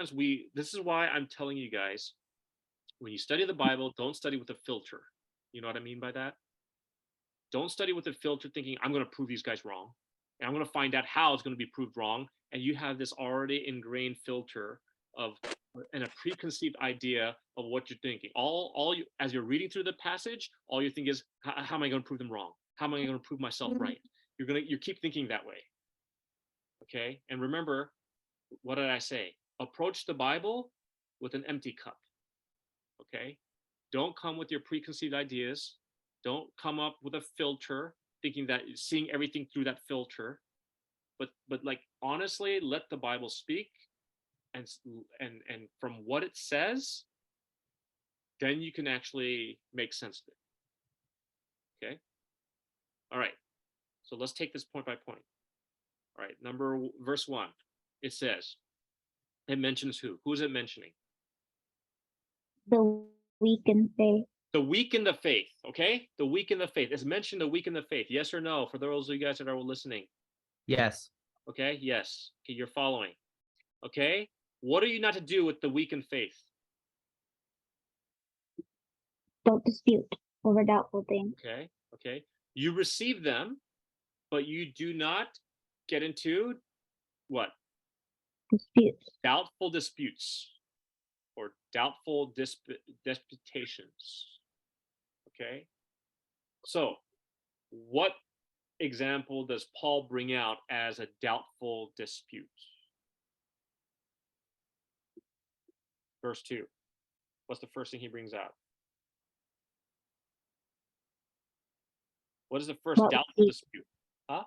sometimes this is why I'm telling you guys, when you study the Bible, don't study with a filter. You know what I mean by that? Don't study with a filter thinking, I'm going to prove these guys wrong. And I'm going to find out how it's going to be proved wrong. And you have this already ingrained filter of and a preconceived idea of what you're thinking. All you, as you're reading through the passage, all you think is, how am I going to prove them wrong? How am I going to prove myself right? You keep thinking that way. Okay. And remember, what did I say? Approach the Bible with an empty cup. Okay. Don't come with your preconceived ideas. Don't come up with a filter thinking that seeing everything through that filter. But like honestly, let the Bible speak, and from what it says, then you can actually make sense of it. Okay. All right. So let's take this point by point. All right. Verse 1. It says, it mentions who? Who is it mentioning? The weak in faith. The weak in the faith. Okay. The weak in the faith. It's mentioned the weak in the faith. Yes or no? For those of you guys that are listening. Yes. Okay. Yes. Okay. You're following. Okay. What are you not to do with the weak in faith? Don't dispute over doubtful things. Okay. Okay. You receive them, but you do not get into what? Disputes. Doubtful disputes or doubtful disputations. Okay. So, what example does Paul bring out as a doubtful dispute? Verse 2. What's the first thing he brings out? What is the first doubtful dispute? Huh?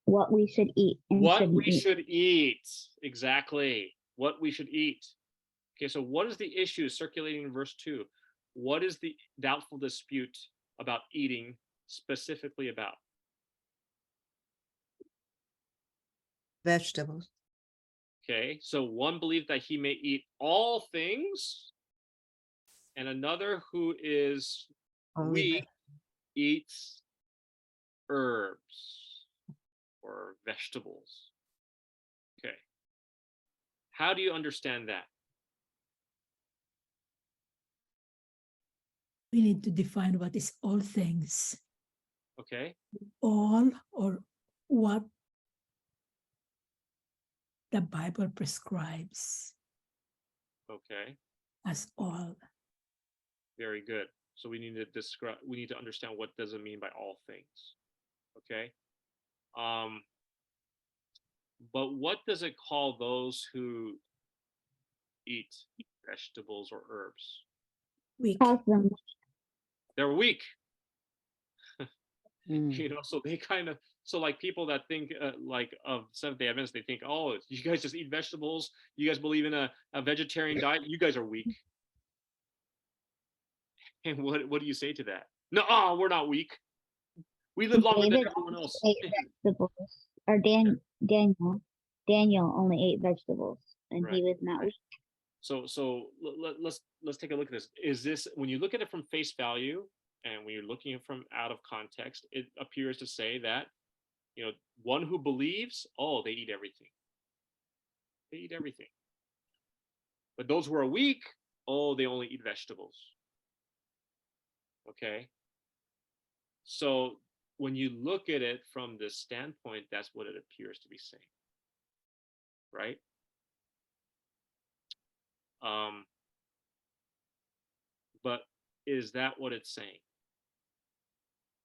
What we should eat and what we should eat. Exactly. What we should eat. Okay, so what is the issue circulating in verse 2? What is the doubtful dispute about eating specifically about? Vegetables. Okay, so one believes that he may eat all things, and another who is weak eats herbs or vegetables. Okay. How do you understand that? We need to define what is all things. Okay. All, or what the Bible prescribes. Okay. As all. Very good. So we need to understand what does it mean by all things. Okay. But what does it call those who eat vegetables or herbs? Weak. They're weak. So they so like people that think like of Seventh-day Adventists, they think, oh, you guys just eat vegetables, you guys believe in a vegetarian diet, you guys are weak. And what do you say to that? No, we're not weak. We live longer than everyone else. Vegetables. Or Daniel only ate vegetables, and he was not weak. So let's take a look at this. Is this, when you look at it from face value, and when you're looking at it from out of context, it appears to say that, one who believes, oh, they eat everything. They eat everything. But those who are weak, oh, they only eat vegetables. Okay. So when you look at it from this standpoint, that's what it appears to be saying. Right? But is that what it's saying?